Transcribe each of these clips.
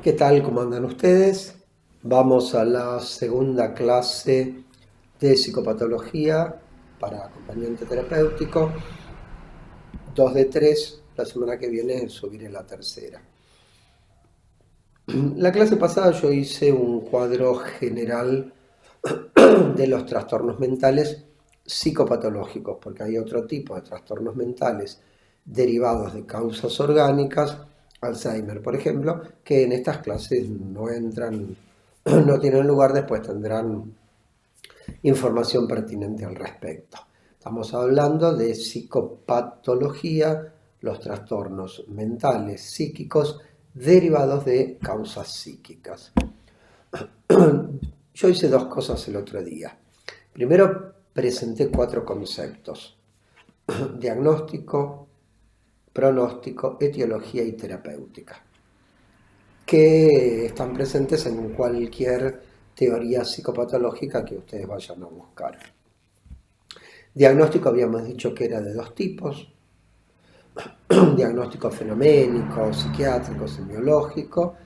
¿Qué tal? ¿Cómo andan ustedes? Vamos a la segunda clase de psicopatología para acompañante terapéutico. 2 de 3. La semana que viene subiré la tercera. La clase pasada yo hice un cuadro general de los trastornos mentales psicopatológicos, porque hay otro tipo de trastornos mentales derivados de causas orgánicas, Alzheimer, por ejemplo, que en estas clases no entran, no tienen lugar, después tendrán información pertinente al respecto. Estamos hablando de psicopatología, los trastornos mentales psíquicos derivados de causas psíquicas. Yo hice 2 cosas el otro día. Primero presenté 4 conceptos: diagnóstico, pronóstico, etiología y terapéutica, que están presentes en cualquier teoría psicopatológica que ustedes vayan a buscar. Diagnóstico habíamos dicho que era de 2 tipos: diagnóstico fenoménico, psiquiátrico, semiológico,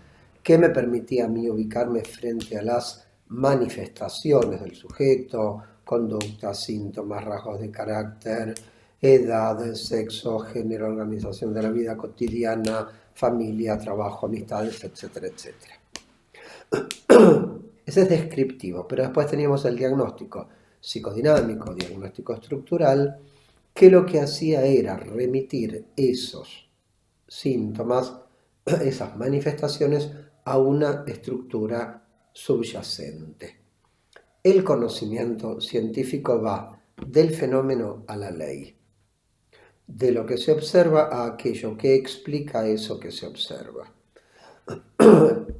que me permitía a mí ubicarme frente a las manifestaciones del sujeto, conductas, síntomas, rasgos de carácter, edad, sexo, género, organización de la vida cotidiana, familia, trabajo, amistades, etcétera, etcétera. Ese es descriptivo, pero después teníamos el diagnóstico psicodinámico, diagnóstico estructural, que lo que hacía era remitir esos síntomas, esas manifestaciones, a una estructura subyacente. El conocimiento científico va del fenómeno a la ley, de lo que se observa a aquello que explica eso que se observa.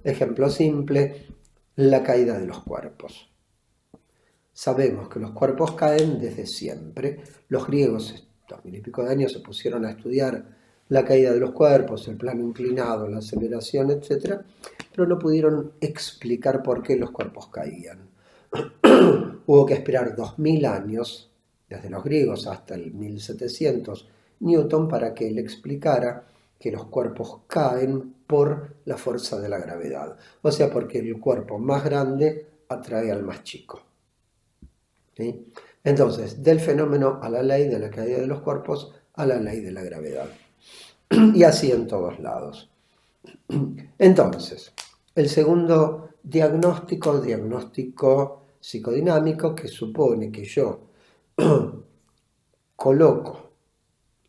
Ejemplo simple: la caída de los cuerpos. Sabemos que los cuerpos caen desde siempre. Los griegos, 2000 y pico de años, se pusieron a estudiar la caída de los cuerpos, el plano inclinado, la aceleración, etc., pero no pudieron explicar por qué los cuerpos caían. Hubo que esperar 2000 años, desde los griegos hasta el 1700, Newton, para que él explicara que los cuerpos caen por la fuerza de la gravedad, o sea, porque el cuerpo más grande atrae al más chico. ¿Sí? Entonces, del fenómeno a la ley de la caída de los cuerpos a la ley de la gravedad. Y así en todos lados. Entonces, el segundo diagnóstico psicodinámico, que supone que yo coloco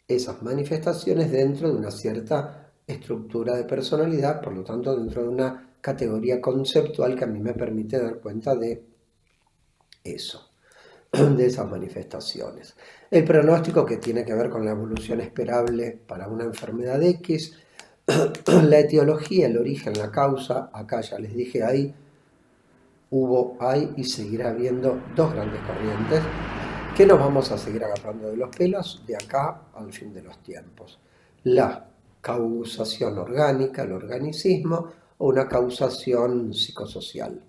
esas manifestaciones dentro de una cierta estructura de personalidad, por lo tanto dentro de una categoría conceptual que a mí me permite dar cuenta de eso, de esas manifestaciones. El pronóstico, que tiene que ver con la evolución esperable para una enfermedad X. La etiología, el origen, la causa. Acá ya les dije, hay y seguirá habiendo 2 grandes corrientes que nos vamos a seguir agarrando de los pelos de acá al fin de los tiempos: la causación orgánica, el organicismo, o una causación psicosocial.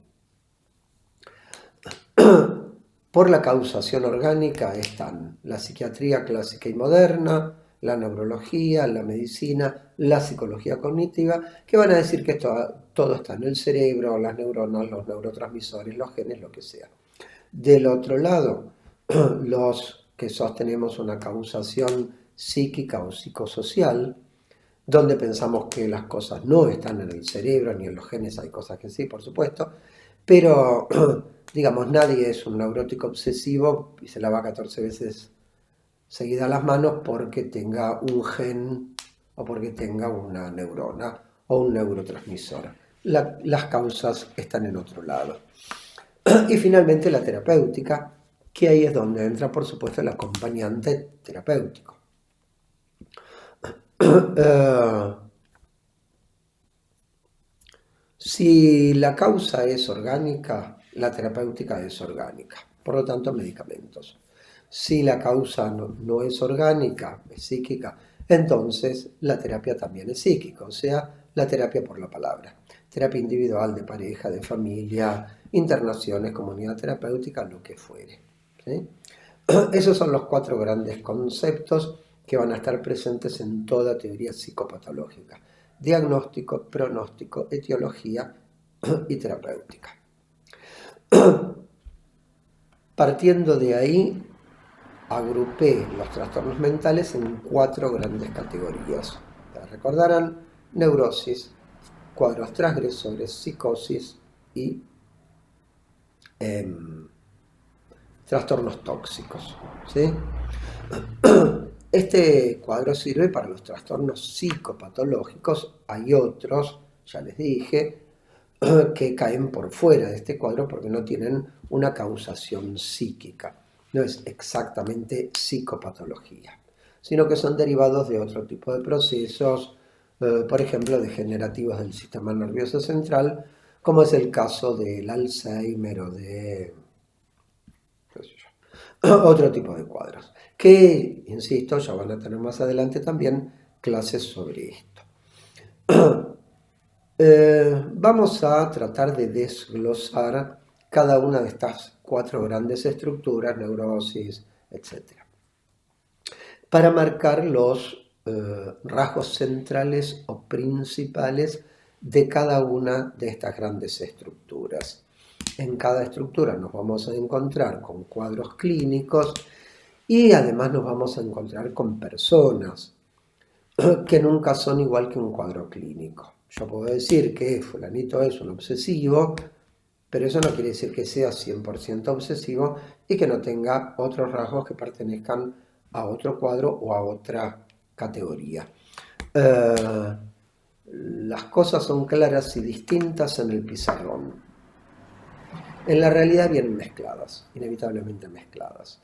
Por la causación orgánica están la psiquiatría clásica y moderna, la neurología, la medicina, la psicología cognitiva, que van a decir que todo está en el cerebro, las neuronas, los neurotransmisores, los genes, lo que sea. Del otro lado, los que sostenemos una causación psíquica o psicosocial, donde pensamos que las cosas no están en el cerebro ni en los genes. Hay cosas que sí, por supuesto, pero digamos, nadie es un neurótico obsesivo y se lava 14 veces seguida las manos porque tenga un gen o porque tenga una neurona o un neurotransmisor. Las causas están en otro lado. Y finalmente la terapéutica, que ahí es donde entra, por supuesto, el acompañante terapéutico. Si la causa es orgánica, la terapéutica es orgánica, por lo tanto medicamentos. Si la causa no es orgánica, es psíquica, entonces la terapia también es psíquica, o sea, la terapia por la palabra. Terapia individual, de pareja, de familia, internaciones, comunidad terapéutica, lo que fuere. ¿Sí? Esos son los 4 grandes conceptos que van a estar presentes en toda teoría psicopatológica: diagnóstico, pronóstico, etiología y terapéutica. Partiendo de ahí, agrupé los trastornos mentales en 4 grandes categorías. Recordarán: neurosis, cuadros transgresores, psicosis y trastornos tóxicos, ¿sí? Este cuadro sirve para los trastornos psicopatológicos. Hay otros, ya les dije, que caen por fuera de este cuadro porque no tienen una causación psíquica. No es exactamente psicopatología, sino que son derivados de otro tipo de procesos, por ejemplo, degenerativos del sistema nervioso central, como es el caso del Alzheimer o de otro tipo de cuadros, que, insisto, ya van a tener más adelante también clases sobre esto. Vamos a tratar de desglosar cada una de estas 4 grandes estructuras, neurosis, etc., para marcar los rasgos centrales o principales de cada una de estas grandes estructuras. En cada estructura nos vamos a encontrar con cuadros clínicos y además nos vamos a encontrar con personas que nunca son igual que un cuadro clínico. Yo puedo decir que fulanito es un obsesivo, pero eso no quiere decir que sea 100% obsesivo y que no tenga otros rasgos que pertenezcan a otro cuadro o a otra categoría. Las cosas son claras y distintas en el pizarrón. En la realidad vienen mezcladas, inevitablemente mezcladas.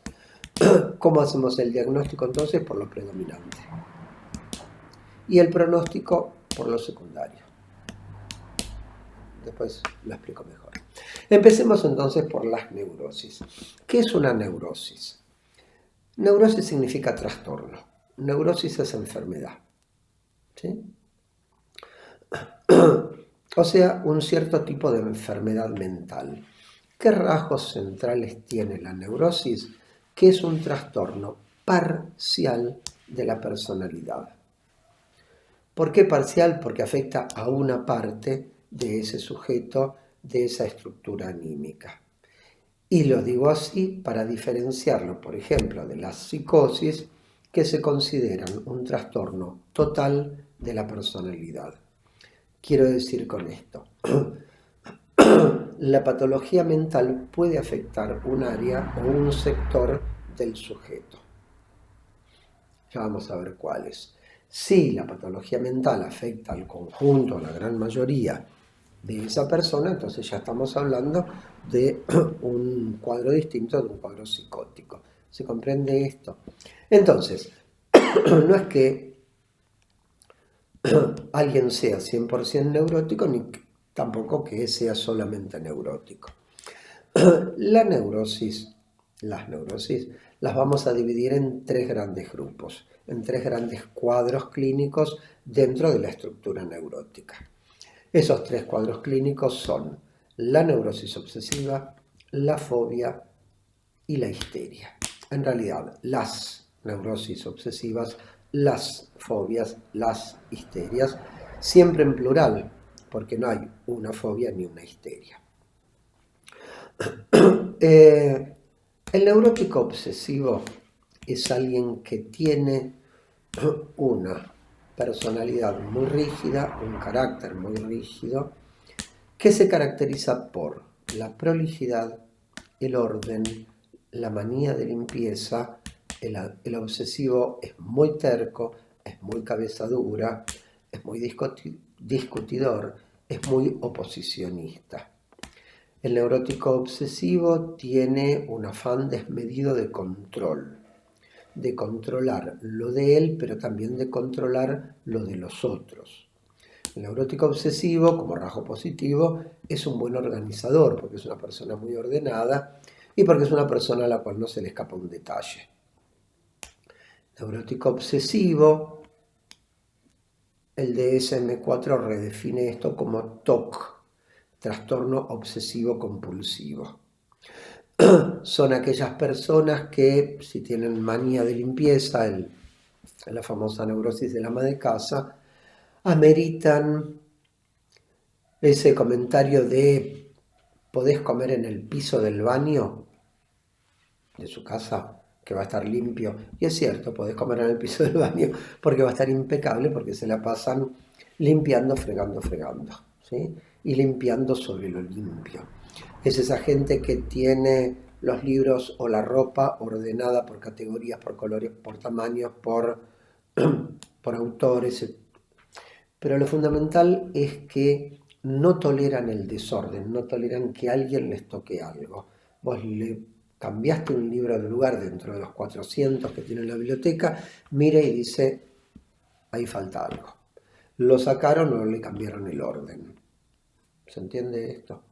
¿Cómo hacemos el diagnóstico entonces? Por lo predominante. Y el pronóstico por lo secundario. Después lo explico mejor. Empecemos entonces por las neurosis. ¿Qué es una neurosis? Neurosis significa trastorno. Neurosis es enfermedad, ¿sí? O sea, un cierto tipo de enfermedad mental. ¿Qué rasgos centrales tiene la neurosis? Que es un trastorno parcial de la personalidad. ¿Por qué parcial? Porque afecta a una parte de ese sujeto, de esa estructura anímica. Y lo digo así para diferenciarlo, por ejemplo, de las psicosis, que se consideran un trastorno total de la personalidad. Quiero decir con esto, la patología mental puede afectar un área o un sector del sujeto. Ya vamos a ver cuáles. Si la patología mental afecta al conjunto, a la gran mayoría de esa persona, entonces ya estamos hablando de un cuadro distinto de un cuadro psicótico. ¿Se comprende esto? Entonces, no es que alguien sea 100% neurótico, ni tampoco que sea solamente neurótico. Las neurosis las vamos a dividir en 3 grandes grupos, en 3 grandes cuadros clínicos dentro de la estructura neurótica. Esos 3 cuadros clínicos son la neurosis obsesiva, la fobia y la histeria. En realidad, las neurosis obsesivas, las fobias, las histerias, siempre en plural, porque no hay una fobia ni una histeria. El neurótico obsesivo es alguien que tiene una personalidad muy rígida, un carácter muy rígido, que se caracteriza por la prolijidad, el orden, la manía de limpieza. El obsesivo es muy terco, es muy cabeza dura, es muy discutidor, es muy oposicionista. El neurótico obsesivo tiene un afán desmedido de control, de controlar lo de él, pero también de controlar lo de los otros. El neurótico obsesivo, como rasgo positivo, es un buen organizador, porque es una persona muy ordenada y porque es una persona a la cual no se le escapa un detalle. Neurótico obsesivo, el DSM-4 redefine esto como TOC, trastorno obsesivo compulsivo. Son aquellas personas que, si tienen manía de limpieza, la famosa neurosis del ama de casa, ameritan ese comentario de ¿podés comer en el piso del baño de su casa, que va a estar limpio? Y es cierto, podés comer en el piso del baño porque va a estar impecable, porque se la pasan limpiando, fregando, ¿sí? Y limpiando sobre lo limpio. Es esa gente que tiene los libros o la ropa ordenada por categorías, por colores, por tamaños, por autores. Pero lo fundamental es que no toleran el desorden, no toleran que alguien les toque algo. Vos le cambiaste un libro de lugar dentro de los 400 que tiene la biblioteca, mira y dice, ahí falta algo. Lo sacaron o le cambiaron el orden. ¿Se entiende esto?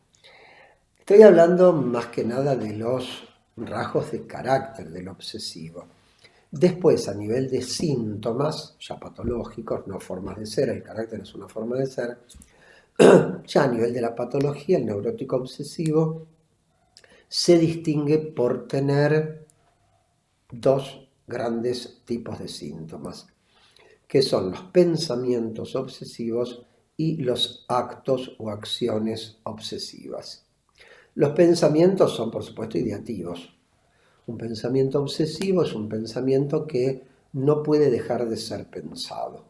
Estoy hablando más que nada de los rasgos de carácter del obsesivo. Después, a nivel de síntomas, ya patológicos, no formas de ser, el carácter es una forma de ser, ya a nivel de la patología, el neurótico obsesivo se distingue por tener dos grandes tipos de síntomas, que son los pensamientos obsesivos y los actos o acciones obsesivas. Los pensamientos son, por supuesto, ideativos. Un pensamiento obsesivo es un pensamiento que no puede dejar de ser pensado.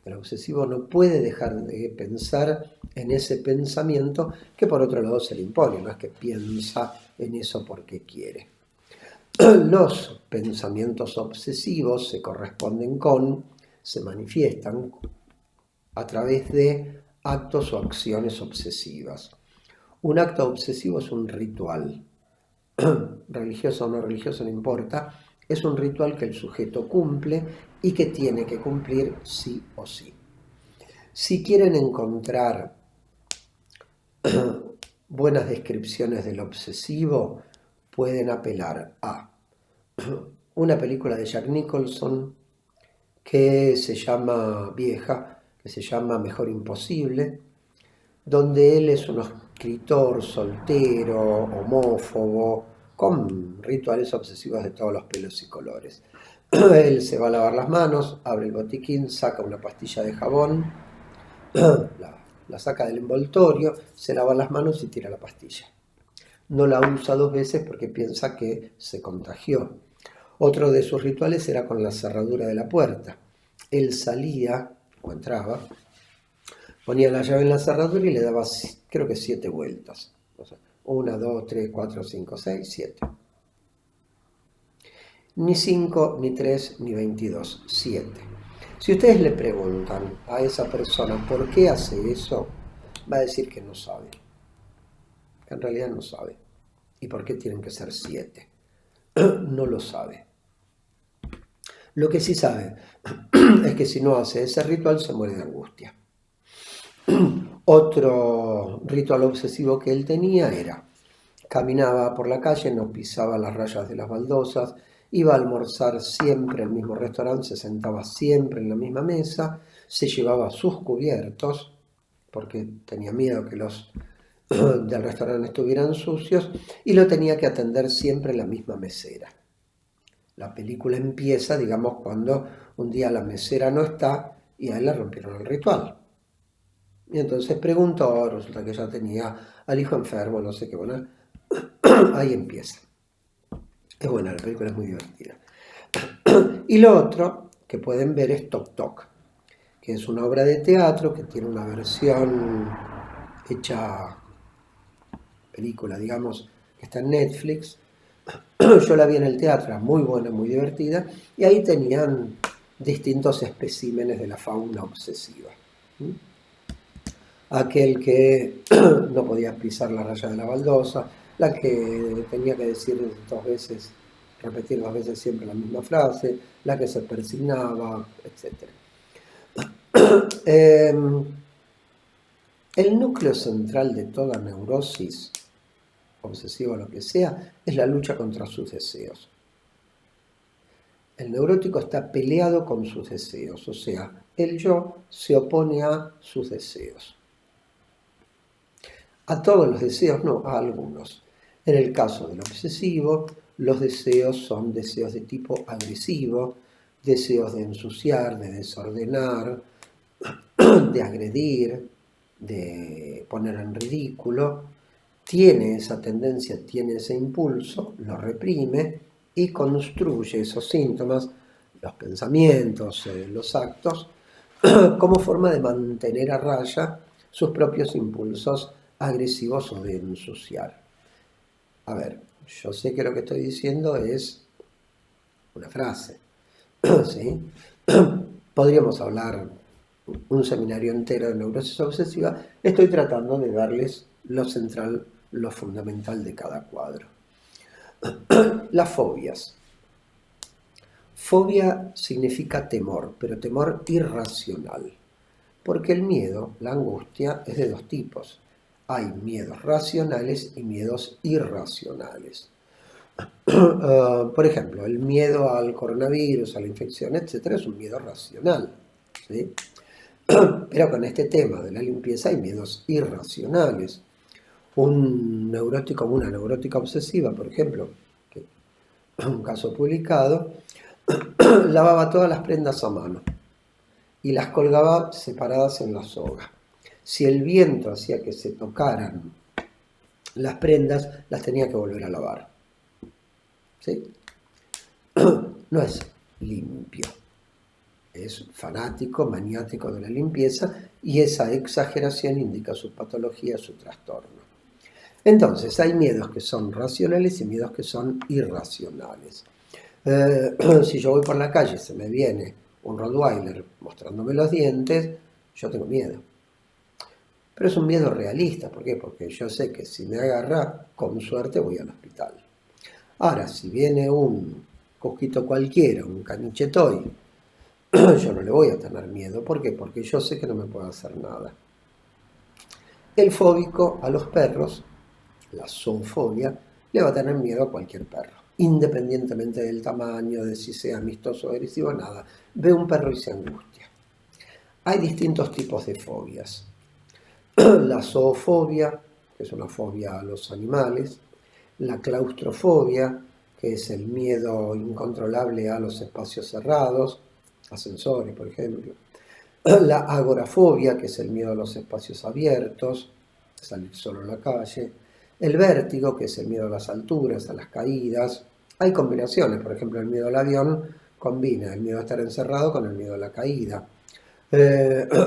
El obsesivo no puede dejar de pensar en ese pensamiento que por otro lado se le impone, no es que piensa en eso porque quiere. Los pensamientos obsesivos se manifiestan a través de actos o acciones obsesivas. Un acto obsesivo es un ritual, religioso o no religioso, no importa, es un ritual que el sujeto cumple y que tiene que cumplir sí o sí. Si quieren encontrar buenas descripciones del obsesivo, pueden apelar a una película de Jack Nicholson que se llama vieja, que se llama Mejor Imposible, donde él es un escritor soltero, homófobo, con rituales obsesivos de todos los pelos y colores. Él se va a lavar las manos, abre el botiquín, saca una pastilla de jabón, la saca del envoltorio, se lava las manos y tira la pastilla. No la usa 2 veces porque piensa que se contagió. Otro de sus rituales era con la cerradura de la puerta. Él salía o entraba, ponía la llave en la cerradura y le daba, creo que 7 vueltas. O sea, 1, 2, 3, 4, 5, 6, 7. Ni 5, ni 3, ni 22, 7. Si ustedes le preguntan a esa persona por qué hace eso, va a decir que no sabe. Que en realidad no sabe. ¿Y por qué tienen que ser 7? No lo sabe. Lo que sí sabe es que si no hace ese ritual se muere de angustia. Otro ritual obsesivo que él tenía era, caminaba por la calle, no pisaba las rayas de las baldosas, iba a almorzar siempre al mismo restaurante, se sentaba siempre en la misma mesa, se llevaba sus cubiertos, porque tenía miedo que los del restaurante estuvieran sucios, y lo tenía que atender siempre la misma mesera. La película empieza, digamos, cuando un día la mesera no está y a él le rompieron el ritual. Y entonces preguntó, resulta que ya tenía al hijo enfermo, no sé qué, bueno, ahí empieza. Es buena, la película es muy divertida. Y lo otro que pueden ver es Toc Toc, que es una obra de teatro que tiene una versión hecha película, digamos, que está en Netflix. Yo la vi en el teatro, era muy buena, muy divertida, y ahí tenían distintos especímenes de la fauna obsesiva. Aquel que no podía pisar la raya de la baldosa, la que tenía que decir 2 veces, repetir 2 veces siempre la misma frase, la que se persignaba, etc. El núcleo central de toda neurosis, obsesiva o lo que sea, es la lucha contra sus deseos. El neurótico está peleado con sus deseos, o sea, el yo se opone a sus deseos. A todos los deseos, no, a algunos. En el caso del obsesivo, los deseos son deseos de tipo agresivo, deseos de ensuciar, de desordenar, de agredir, de poner en ridículo, tiene esa tendencia, tiene ese impulso, lo reprime y construye esos síntomas, los pensamientos, los actos, como forma de mantener a raya sus propios impulsos agresivos o de ensuciar. A ver, yo sé que lo que estoy diciendo es una frase, ¿sí? Podríamos hablar un seminario entero de neurosis obsesiva. Estoy tratando de darles lo central, lo fundamental de cada cuadro. Las fobias. Fobia significa temor, pero temor irracional. Porque el miedo, la angustia, es de dos tipos. Hay miedos racionales y miedos irracionales. Por ejemplo, el miedo al coronavirus, a la infección, etc., es un miedo racional, ¿sí? Pero con este tema de la limpieza hay miedos irracionales. Un neurótico, una neurótica obsesiva, por ejemplo, que un caso publicado, lavaba todas las prendas a mano y las colgaba separadas en la soga. Si el viento hacía que se tocaran las prendas, las tenía que volver a lavar. ¿Sí? No es limpio, es fanático, maniático de la limpieza, y esa exageración indica su patología, su trastorno. Entonces, hay miedos que son racionales y miedos que son irracionales. Si yo voy por la calle y se me viene un Rottweiler mostrándome los dientes, yo tengo miedo. Pero es un miedo realista. ¿Por qué? Porque yo sé que si me agarra, con suerte voy al hospital. Ahora, si viene un cosquito cualquiera, un caniche toy, yo no le voy a tener miedo. ¿Por qué? Porque yo sé que no me puede hacer nada. El fóbico a los perros, la zoofobia, le va a tener miedo a cualquier perro, independientemente del tamaño, de si sea amistoso o agresivo, nada. Ve un perro y se angustia. Hay distintos tipos de fobias. La zoofobia, que es una fobia a los animales, la claustrofobia, que es el miedo incontrolable a los espacios cerrados, ascensores, por ejemplo, la agorafobia, que es el miedo a los espacios abiertos, salir solo a la calle, el vértigo, que es el miedo a las alturas, a las caídas. Hay combinaciones, por ejemplo, el miedo al avión combina el miedo a estar encerrado con el miedo a la caída.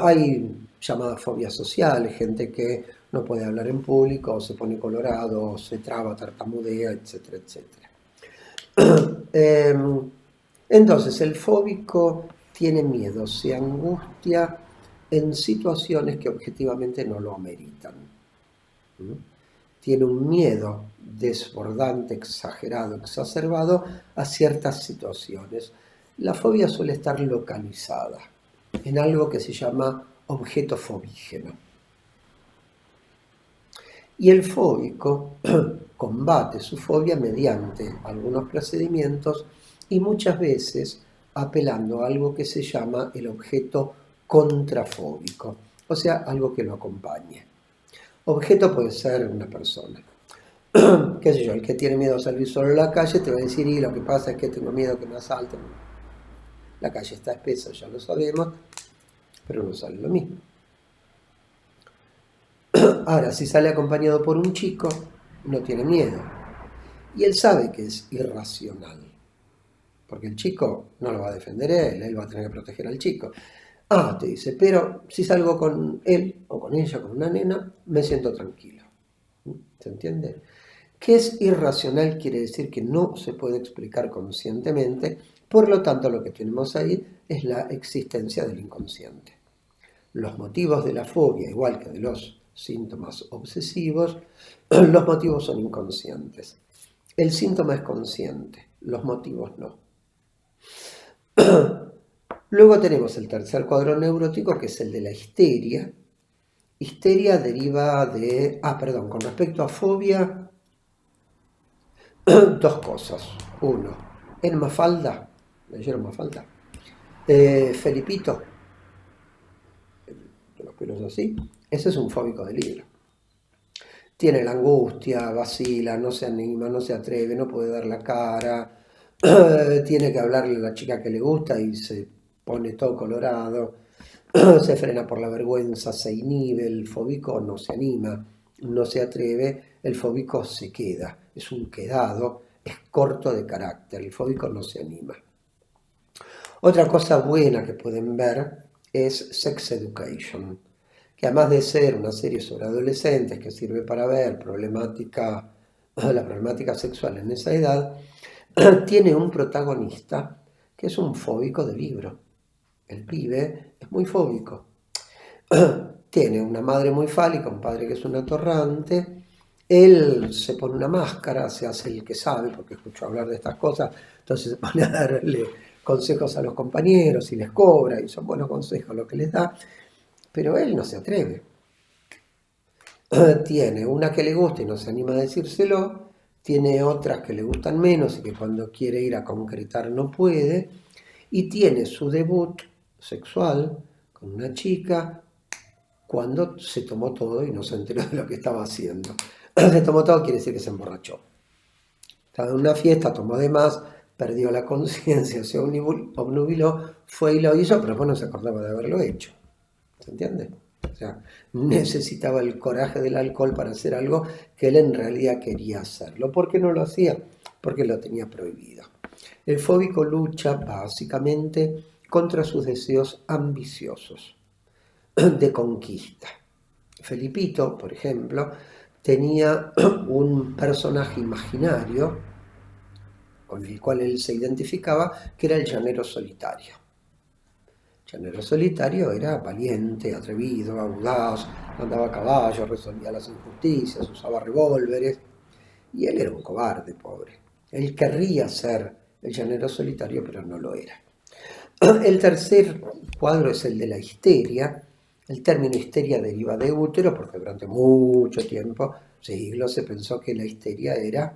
Hay llamada fobia social, gente que no puede hablar en público, o se pone colorado, o se traba, tartamudea, etcétera, etcétera. Entonces, el fóbico tiene miedo, se angustia en situaciones que objetivamente no lo ameritan. Tiene un miedo desbordante, exagerado, exacerbado a ciertas situaciones. La fobia suele estar localizada en algo que se llama objeto fobígeno. Y el fóbico combate su fobia mediante algunos procedimientos y muchas veces apelando a algo que se llama el objeto contrafóbico, o sea, algo que lo acompañe. Objeto puede ser una persona. Qué sé yo, el que tiene miedo a salir solo a la calle te va a decir, y lo que pasa es que tengo miedo que me asalten. La calle está espesa, ya lo sabemos, pero no sale lo mismo. Ahora, si sale acompañado por un chico, no tiene miedo. Y él sabe que es irracional, porque el chico no lo va a defender él va a tener que proteger al chico. Ah, te dice, pero si salgo con él o con ella, con una nena, me siento tranquilo. ¿Se entiende? Que es irracional quiere decir que no se puede explicar conscientemente, por lo tanto lo que tenemos ahí es la existencia del inconsciente. Los motivos de la fobia, igual que de los síntomas obsesivos, los motivos son inconscientes. El síntoma es consciente, los motivos no. Luego tenemos el tercer cuadro neurótico, que es el de la histeria. Histeria deriva de... con respecto a fobia, dos cosas. Uno, en Mafalda, ¿leyeron Mafalda? Felipito, de los pelos así, ese es un fóbico de libro. Tiene la angustia, vacila, no se anima, no se atreve, no puede dar la cara, tiene que hablarle a la chica que le gusta y se pone todo colorado. Se frena por la vergüenza, se inhibe, el fóbico no se anima, no se atreve, el fóbico se queda, es un quedado, es corto de carácter, el fóbico no se anima. Otra cosa buena que pueden ver es Sex Education, que además de ser una serie sobre adolescentes que sirve para ver la problemática sexual en esa edad, tiene un protagonista que es un fóbico de libro. El pibe es muy fóbico. Tiene una madre muy fálica, un padre que es un atorrante. Él se pone una máscara, se hace el que sabe, porque escucho hablar de estas cosas, entonces se pone a darle consejos a los compañeros y les cobra, y son buenos consejos lo que les da, pero él no se atreve. Tiene una que le gusta y no se anima a decírselo, tiene otras que le gustan menos y que cuando quiere ir a concretar no puede, y tiene su debut sexual con una chica cuando se tomó todo y no se enteró de lo que estaba haciendo. Se tomó todo quiere decir que se emborrachó. Estaba en una fiesta, tomó de más, perdió la conciencia, se obnubiló, fue y lo hizo, pero después no se acordaba de haberlo hecho. ¿Se entiende? O sea, necesitaba el coraje del alcohol para hacer algo que él en realidad quería hacerlo. ¿Por qué no lo hacía? Porque lo tenía prohibido. El fóbico lucha básicamente contra sus deseos ambiciosos de conquista. Felipito, por ejemplo, tenía un personaje imaginario con el cual él se identificaba, que era el llanero solitario. El llanero solitario era valiente, atrevido, audaz, andaba a caballo, resolvía las injusticias, usaba revólveres, y él era un cobarde, pobre. Él querría ser el llanero solitario, pero no lo era. El tercer cuadro es el de la histeria. El término histeria deriva de útero porque durante mucho tiempo, siglos, se pensó que la histeria era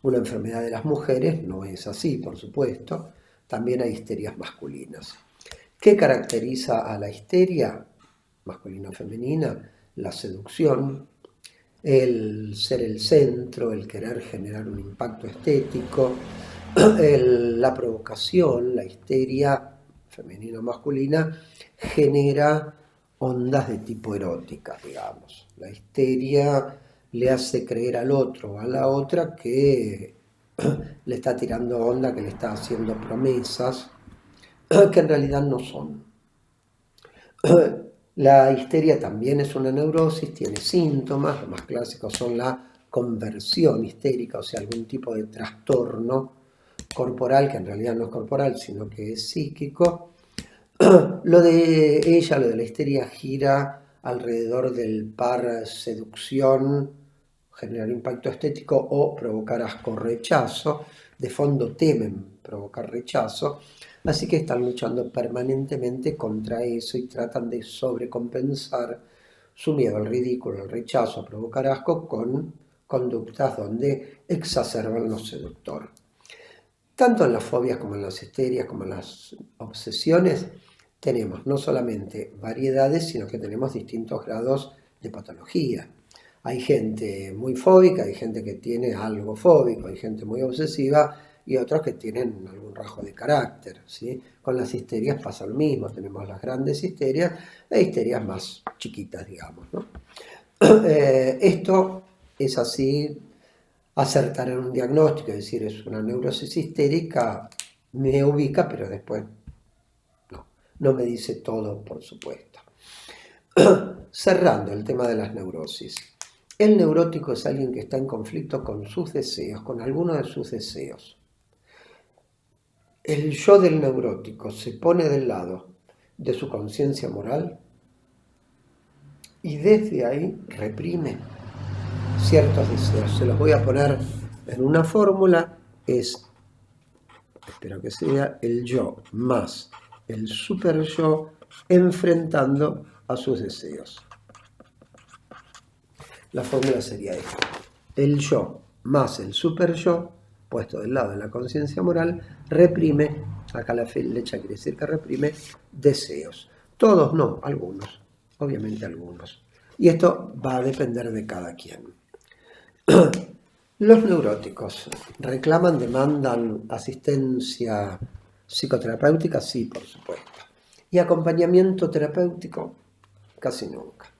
una enfermedad de las mujeres. No es así, por supuesto. También hay histerias masculinas. ¿Qué caracteriza a la histeria masculina o femenina? La seducción, el ser el centro, el querer generar un impacto estético, la provocación, la histeria femenina o masculina, genera ondas de tipo erótica, digamos. La histeria le hace creer al otro o a la otra que le está tirando onda, que le está haciendo promesas que en realidad no son. La histeria también es una neurosis, tiene síntomas, los más clásicos son la conversión histérica, o sea, algún tipo de trastorno corporal, que en realidad no es corporal, sino que es psíquico. Lo de ella, lo de la histeria, gira alrededor del par seducción, generar impacto estético o provocar asco o rechazo. De fondo temen provocar rechazo, así que están luchando permanentemente contra eso y tratan de sobrecompensar su miedo al ridículo, al rechazo, a provocar asco con conductas donde exacerban lo seductor. Tanto en las fobias como en las histerias, como en las obsesiones, tenemos no solamente variedades, sino que tenemos distintos grados de patología. Hay gente muy fóbica, hay gente que tiene algo fóbico, hay gente muy obsesiva y otros que tienen algún rasgo de carácter, ¿sí? Con las histerias pasa lo mismo, tenemos las grandes histerias e histerias más chiquitas, digamos, ¿no? Esto es así. Acertar en un diagnóstico, es decir, es una neurosis histérica, me ubica, pero después no me dice todo, por supuesto. Cerrando el tema de las neurosis. El neurótico es alguien que está en conflicto con sus deseos, con alguno de sus deseos. El yo del neurótico se pone del lado de su conciencia moral y desde ahí reprime ciertos deseos. Se los voy a poner en una fórmula. Espero que sea el yo más el super yo enfrentando a sus deseos. La fórmula sería esta. El yo más el super yo, puesto del lado de la conciencia moral, reprime, acá la flecha quiere decir que reprime deseos. Todos no, algunos, obviamente algunos. Y esto va a depender de cada quien. Los neuróticos demandan asistencia psicoterapéutica, sí, por supuesto. Y acompañamiento terapéutico, casi nunca.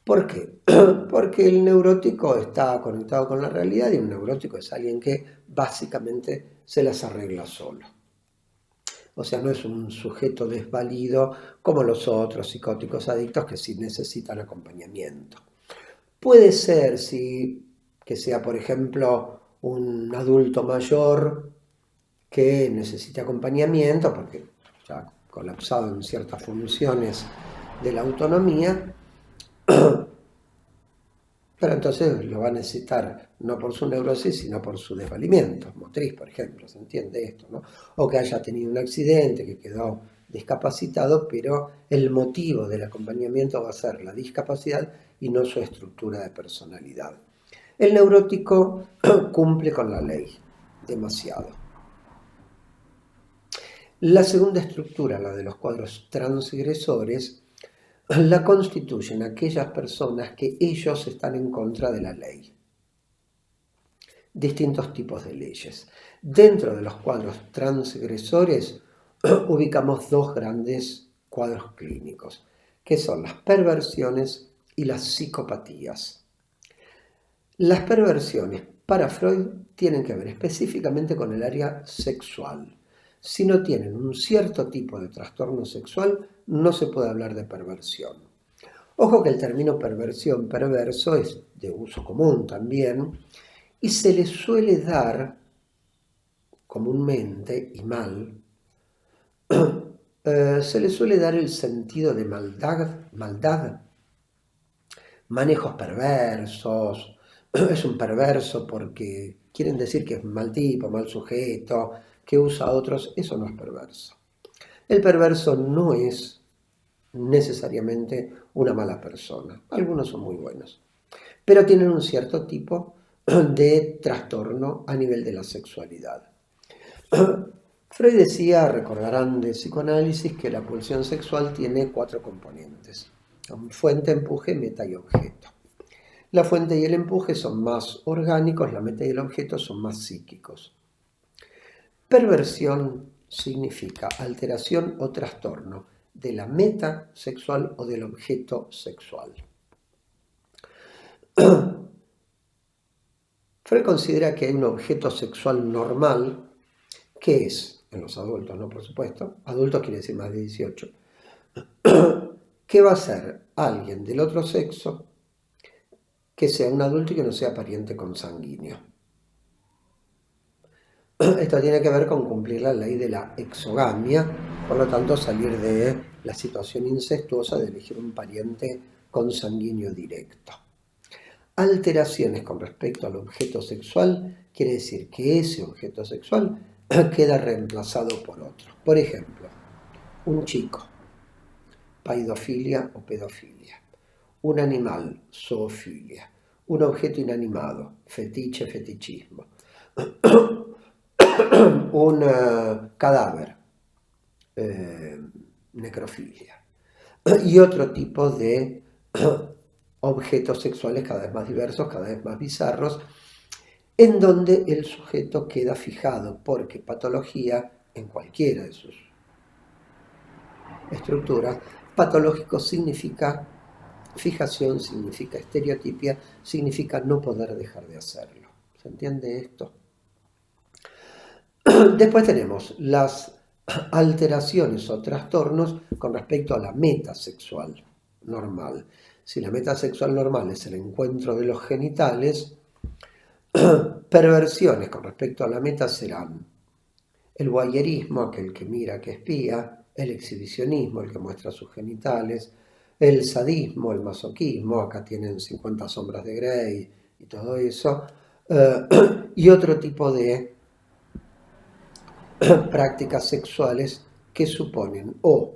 ¿Por qué? Porque el neurótico está conectado con la realidad y un neurótico es alguien que básicamente se las arregla solo. O sea, no es un sujeto desvalido como los otros psicóticos adictos que sí necesitan acompañamiento. Puede ser, sí, que sea, por ejemplo, un adulto mayor que necesite acompañamiento porque ya ha colapsado en ciertas funciones de la autonomía, pero entonces lo va a necesitar no por su neurosis, sino por su desvalimiento motriz, por ejemplo, ¿se entiende esto, no? O que haya tenido un accidente, que quedó discapacitado, pero el motivo del acompañamiento va a ser la discapacidad y no su estructura de personalidad. El neurótico cumple con la ley, demasiado. La segunda estructura, la de los cuadros transgresores, la constituyen aquellas personas que ellos están en contra de la ley. Distintos tipos de leyes. Dentro de los cuadros transgresores ubicamos dos grandes cuadros clínicos, que son las perversiones y las psicopatías. Las perversiones para Freud tienen que ver específicamente con el área sexual. Si no tienen un cierto tipo de trastorno sexual, no se puede hablar de perversión. Ojo que el término perversión, perverso, es de uso común también y se le suele dar comúnmente y mal, se le suele dar el sentido de maldad, manejos perversos. Es un perverso porque quieren decir que es mal tipo, mal sujeto, que usa a otros. Eso no es perverso. El perverso no es necesariamente una mala persona. Algunos son muy buenos, pero tienen un cierto tipo de trastorno a nivel de la sexualidad. Freud decía, recordarán del psicoanálisis, que la pulsión sexual tiene 4 componentes: fuente, empuje, meta y objeto. La fuente y el empuje son más orgánicos, la meta y el objeto son más psíquicos. Perversión significa alteración o trastorno de la meta sexual o del objeto sexual. Freud considera que hay un objeto sexual normal, que es, en los adultos, no por supuesto, adultos quiere decir más de 18, que va a ser alguien del otro sexo que sea un adulto y que no sea pariente consanguíneo. Esto tiene que ver con cumplir la ley de la exogamia, por lo tanto salir de la situación incestuosa de elegir un pariente consanguíneo directo. Alteraciones con respecto al objeto sexual quiere decir que ese objeto sexual queda reemplazado por otro. Por ejemplo, un chico, paidofilia o pedofilia; un animal, zoofilia; un objeto inanimado, fetiche, fetichismo; un cadáver, necrofilia; y otro tipo de objetos sexuales cada vez más diversos, cada vez más bizarros, en donde el sujeto queda fijado, porque patología, en cualquiera de sus estructuras, patológico significa fijación, significa estereotipia, significa no poder dejar de hacerlo. ¿Se entiende esto? Después tenemos las alteraciones o trastornos con respecto a la meta sexual normal. Si la meta sexual normal es el encuentro de los genitales, perversiones con respecto a la meta serán el voyerismo, aquel que mira, que espía; el exhibicionismo, el que muestra sus genitales; el sadismo, el masoquismo, acá tienen 50 sombras de Grey y todo eso, y otro tipo de prácticas sexuales que suponen o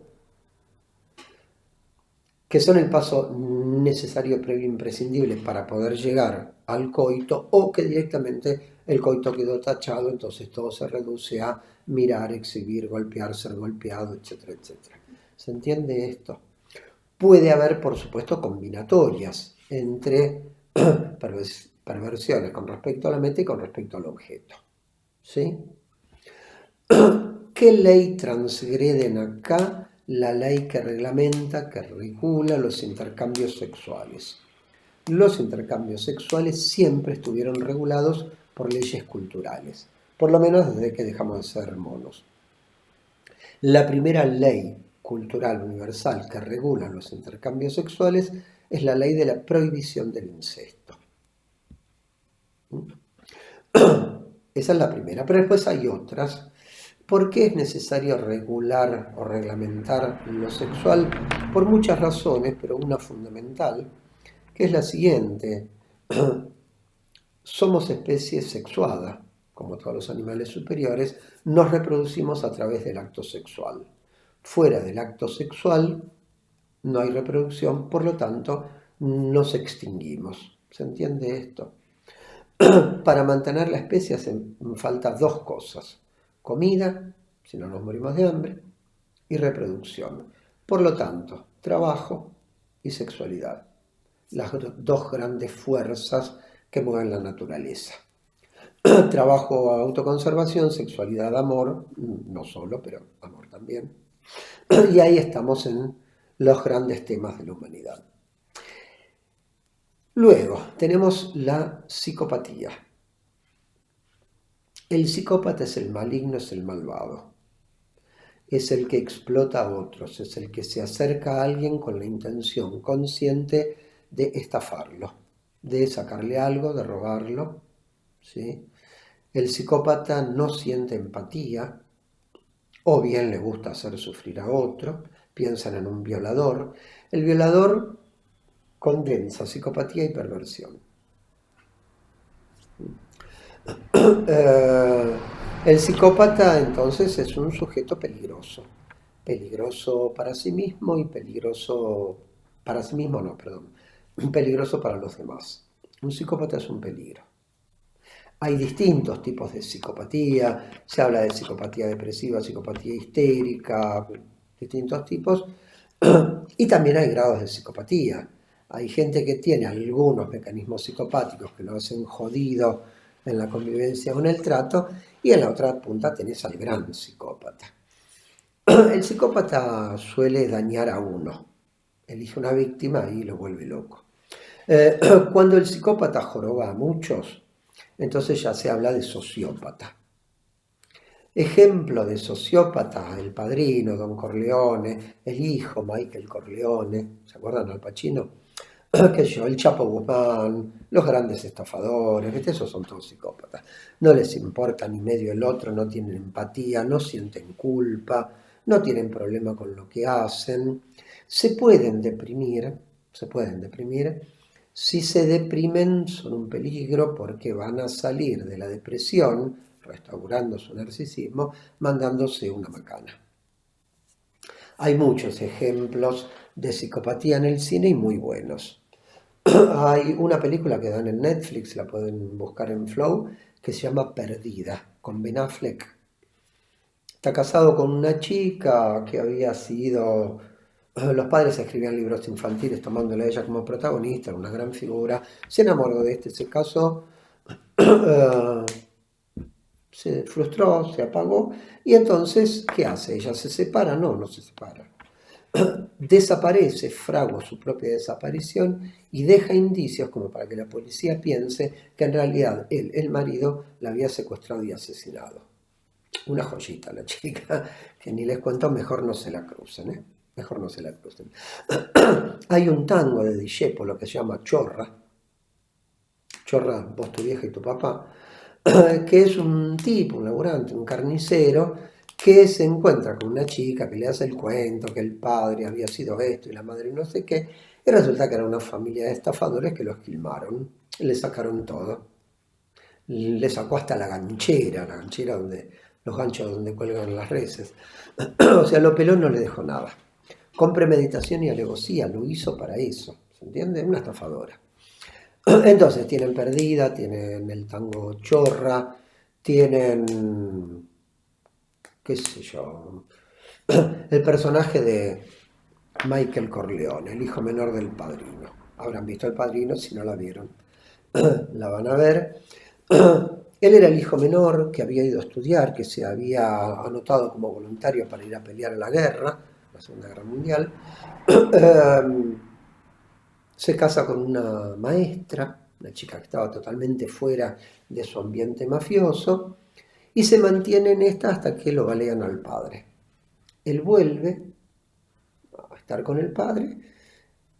que son el paso necesario, previo, imprescindible para poder llegar al coito, o que directamente el coito quedó tachado, entonces todo se reduce a mirar, exhibir, golpear, ser golpeado, etcétera, etcétera. ¿Se entiende esto? Puede haber, por supuesto, combinatorias entre perversiones con respecto a la meta y con respecto al objeto. ¿Sí? ¿Qué ley transgreden acá? La ley que reglamenta, que regula los intercambios sexuales. Los intercambios sexuales siempre estuvieron regulados por leyes culturales, por lo menos desde que dejamos de ser monos. La primera ley cultural universal que regula los intercambios sexuales es la ley de la prohibición del incesto. Esa es la primera, pero después hay otras. ¿Por qué es necesario regular o reglamentar lo sexual? Por muchas razones, pero una fundamental, que es la siguiente. Somos especie sexuada, como todos los animales superiores, nos reproducimos a través del acto sexual. Fuera del acto sexual no hay reproducción, por lo tanto nos extinguimos. ¿Se entiende esto? Para mantener la especie hacen falta dos cosas: comida, si no nos morimos de hambre, y reproducción. Por lo tanto, trabajo y sexualidad, las dos grandes fuerzas que mueven la naturaleza. Trabajo, autoconservación, sexualidad, amor, no solo, pero amor también. Y ahí estamos en los grandes temas de la humanidad. Luego tenemos la psicopatía. El psicópata es el maligno, es el malvado. Es el que explota a otros, es el que se acerca a alguien con la intención consciente de estafarlo, de sacarle algo, de robarlo, ¿sí? El psicópata no siente empatía, o bien le gusta hacer sufrir a otro. Piensan en un violador. El violador condensa psicopatía y perversión. El psicópata entonces es un sujeto peligroso. Peligroso para sí mismo y peligroso... Para sí mismo no, perdón. Peligroso para los demás. Un psicópata es un peligro. Hay distintos tipos de psicopatía. Se habla de psicopatía depresiva, psicopatía histérica, distintos tipos. Y también hay grados de psicopatía. Hay gente que tiene algunos mecanismos psicopáticos que lo hacen jodido en la convivencia o en el trato, y en la otra punta tenés al gran psicópata. El psicópata suele dañar a uno, elige una víctima y lo vuelve loco. Cuando el psicópata joroba a muchos, entonces ya se habla de sociópata. Ejemplo de sociópata: El Padrino, Don Corleone, el hijo Michael Corleone, ¿se acuerdan Al Pacino? ¿Qué sé yo? El Chapo Guzmán, los grandes estafadores, ¿viste? Esos son todos psicópatas. No les importa ni medio el otro, no tienen empatía, no sienten culpa, no tienen problema con lo que hacen. Se pueden deprimir. Si se deprimen son un peligro, porque van a salir de la depresión, restaurando su narcisismo, mandándose una macana. Hay muchos ejemplos de psicopatía en el cine y muy buenos. Hay una película que dan en Netflix, la pueden buscar en Flow, que se llama Perdida, con Ben Affleck. Está casado con una chica que había sido... Los padres escribían libros infantiles tomándola a ella como protagonista, era una gran figura. Se enamoró de este, se casó, se frustró, se apagó, y entonces, ¿qué hace? ¿Ella se separa? No, no se separa. Desaparece, fragua su propia desaparición y deja indicios como para que la policía piense que en realidad él, el marido, la había secuestrado y asesinado. Una joyita la chica, que ni les cuento, mejor no se la crucen, ¿eh? Mejor no se la crucen. Hay un tango de Discepolo que se llama Chorra, Chorra, vos, tu vieja y tu papá, que es un tipo, un laburante, un carnicero, que se encuentra con una chica que le hace el cuento que el padre había sido esto y la madre no sé qué, y resulta que era una familia de estafadores que lo esquilmaron, le sacaron todo, le sacó hasta la ganchera donde, los ganchos donde cuelgan las reses, o sea, lo peló, no le dejó nada, con premeditación y alevosía, lo hizo para eso, ¿se entiende? Una estafadora. Entonces tienen Perdida, tienen el tango Chorra, tienen, qué sé yo, el personaje de Michael Corleone, el hijo menor del Padrino. Habrán visto El Padrino, si no la vieron, la van a ver. Él era el hijo menor que había ido a estudiar, que se había anotado como voluntario para ir a pelear a la guerra, la Segunda Guerra Mundial. Se casa con una maestra, una chica que estaba totalmente fuera de su ambiente mafioso, y se mantiene en esta hasta que lo balean al padre. Él vuelve a estar con el padre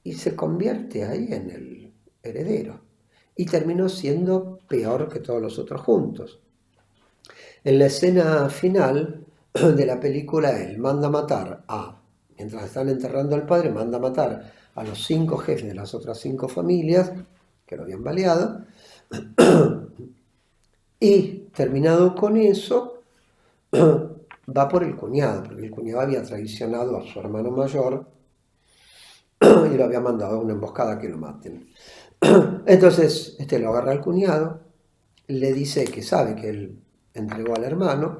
y se convierte ahí en el heredero. Y terminó siendo peor que todos los otros juntos. En la escena final de la película, él manda matar mientras están enterrando al padre, manda matar a los 5 jefes de las otras 5 familias que lo habían baleado. Y terminado con eso, va por el cuñado, porque el cuñado había traicionado a su hermano mayor y lo había mandado a una emboscada que lo maten. Entonces, lo agarra al cuñado, le dice que sabe que él entregó al hermano,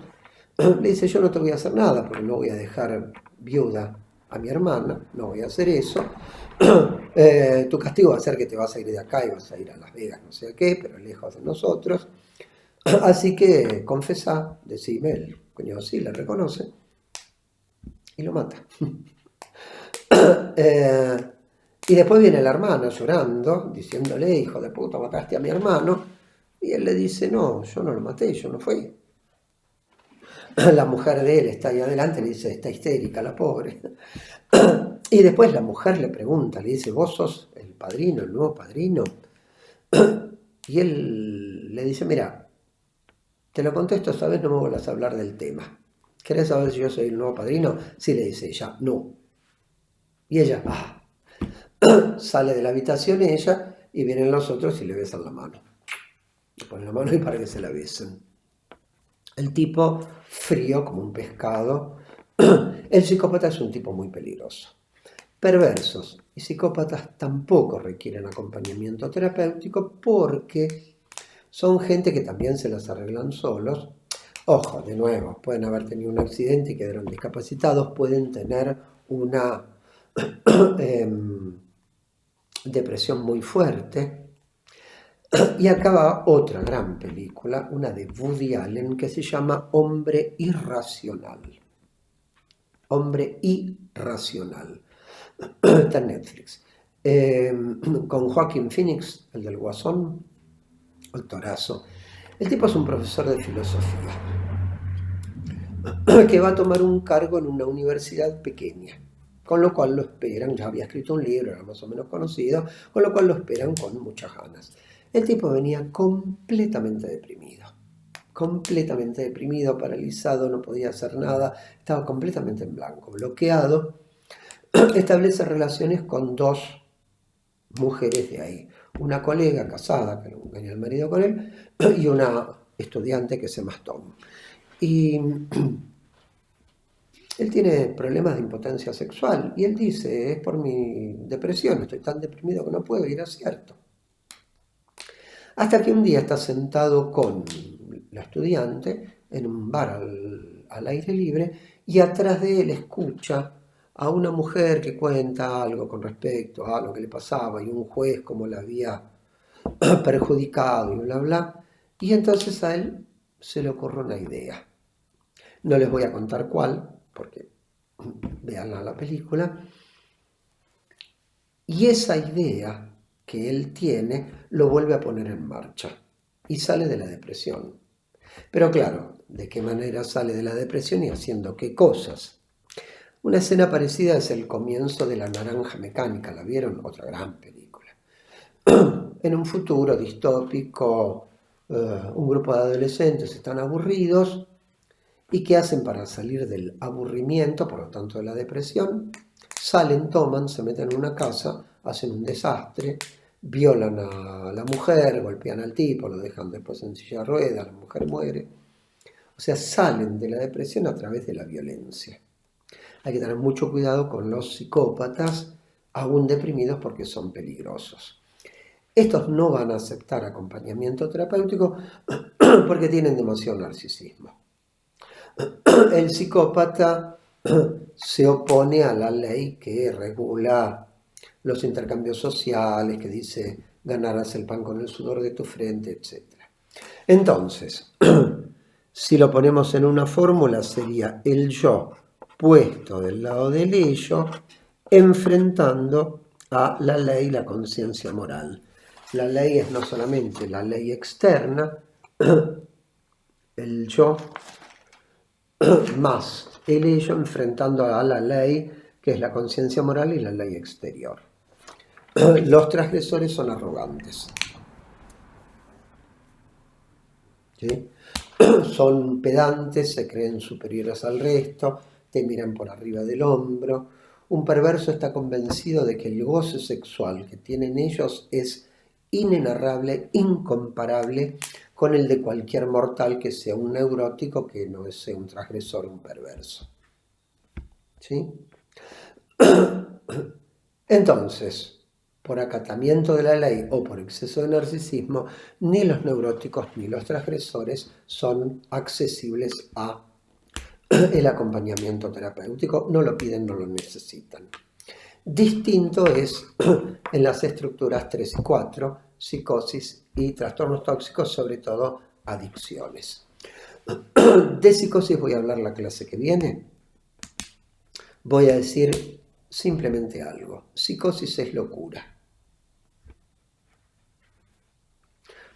le dice: yo no te voy a hacer nada porque no voy a dejar viuda a mi hermana, no voy a hacer eso. Tu castigo va a ser que te vas a ir de acá y vas a ir a Las Vegas, no sé a qué, pero lejos de nosotros. Así que confesá, decime. El cuñado sí le reconoce y lo mata. Y después viene la hermana llorando, diciéndole: hijo de puta, mataste a mi hermano. Y él le dice: no, yo no lo maté, yo no fui. La mujer de él está ahí adelante, le dice: está histérica la pobre. Y después la mujer le pregunta, le dice: ¿vos sos el padrino, el nuevo padrino? Y él le dice: mira, te lo contesto esta vez, no me vuelvas a hablar del tema. ¿Querés saber si yo soy el nuevo padrino? Sí, le dice ella: no. Y ella, sale de la habitación ella, y vienen los otros y le besan la mano. Le ponen la mano y para que se la besen. El tipo frío como un pescado. El psicópata es un tipo muy peligroso. Perversos y psicópatas tampoco requieren acompañamiento terapéutico porque son gente que también se las arreglan solos. Ojo, de nuevo, pueden haber tenido un accidente y quedaron discapacitados, pueden tener una depresión muy fuerte. Y acá va otra gran película, una de Woody Allen, que se llama Hombre Irracional. Hombre Irracional. Está en Netflix. Con Joaquin Phoenix, el del Guasón, actorazo. El tipo es un profesor de filosofía que va a tomar un cargo en una universidad pequeña, con lo cual lo esperan. Ya había escrito un libro, era más o menos conocido, con lo cual lo esperan con muchas ganas. El tipo venía completamente deprimido, paralizado, no podía hacer nada, estaba completamente en blanco, bloqueado. Establece relaciones con 2 mujeres de ahí, una colega casada que venía el marido con él y una estudiante que se llama Tom. Y él tiene problemas de impotencia sexual y él dice: es por mi depresión, estoy tan deprimido que no puedo, y era cierto. Hasta que un día está sentado con la estudiante en un bar al aire libre y atrás de él escucha a una mujer que cuenta algo con respecto a lo que le pasaba y un juez cómo la había perjudicado y bla bla. Y entonces a él se le ocurre una idea. No les voy a contar cuál, porque veanla la película. Y esa idea que él tiene lo vuelve a poner en marcha y sale de la depresión. Pero claro, ¿de qué manera sale de la depresión y haciendo qué cosas? Una escena parecida es el comienzo de La Naranja Mecánica. ¿La vieron? Otra gran película. En un futuro distópico, un grupo de adolescentes están aburridos. ¿Y qué hacen para salir del aburrimiento, por lo tanto de la depresión? Salen, toman, se meten en una casa, hacen un desastre, violan a la mujer, golpean al tipo, lo dejan después en silla de ruedas, la mujer muere. O sea, salen de la depresión a través de la violencia. Hay que tener mucho cuidado con los psicópatas, aún deprimidos, porque son peligrosos. Estos no van a aceptar acompañamiento terapéutico porque tienen demasiado narcisismo. El psicópata se opone a la ley que regula los intercambios sociales, que dice: ganarás el pan con el sudor de tu frente, etc. Entonces, si lo ponemos en una fórmula, sería el yo puesto del lado del ello, enfrentando a la ley, la conciencia moral. La ley es no solamente la ley externa, el yo más el ello enfrentando a la ley, que es la conciencia moral y la ley exterior. Los transgresores son arrogantes. ¿Sí? Son pedantes, se creen superiores al resto, te miran por arriba del hombro. Un perverso está convencido de que el goce sexual que tienen ellos es inenarrable, incomparable con el de cualquier mortal que sea un neurótico, que no sea un transgresor, un perverso. ¿Sí? Entonces, por acatamiento de la ley o por exceso de narcisismo, ni los neuróticos ni los transgresores son accesibles a el acompañamiento terapéutico, no lo piden, no lo necesitan. Distinto es en las estructuras 3 y 4, psicosis y trastornos tóxicos, sobre todo adicciones. De psicosis voy a hablar la clase que viene. Voy a decir simplemente algo. Psicosis es locura.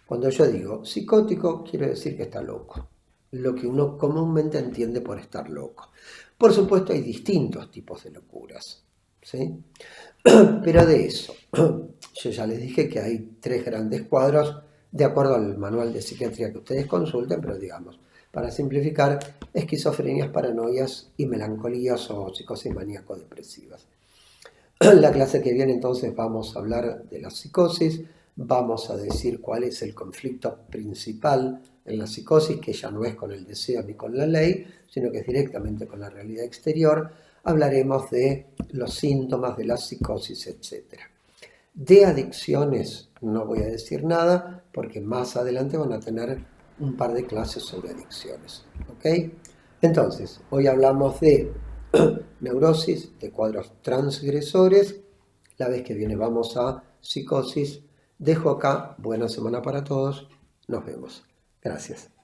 Cuando yo digo psicótico, quiero decir que está loco. Lo que uno comúnmente entiende por estar loco. Por supuesto, hay distintos tipos de locuras, ¿sí? Pero de eso, yo ya les dije que hay 3 grandes cuadros de acuerdo al manual de psiquiatría que ustedes consulten, pero digamos, para simplificar, esquizofrenias, paranoias y melancolías o psicosis maníaco-depresivas. La clase que viene entonces vamos a hablar de la psicosis, vamos a decir cuál es el conflicto principal en la psicosis, que ya no es con el deseo ni con la ley, sino que es directamente con la realidad exterior. Hablaremos de los síntomas de la psicosis, etc. De adicciones no voy a decir nada, porque más adelante van a tener un par de clases sobre adicciones. ¿Ok? Entonces, hoy hablamos de neurosis, de cuadros transgresores. La vez que viene vamos a psicosis. Dejo acá, buena semana para todos. Nos vemos. Gracias.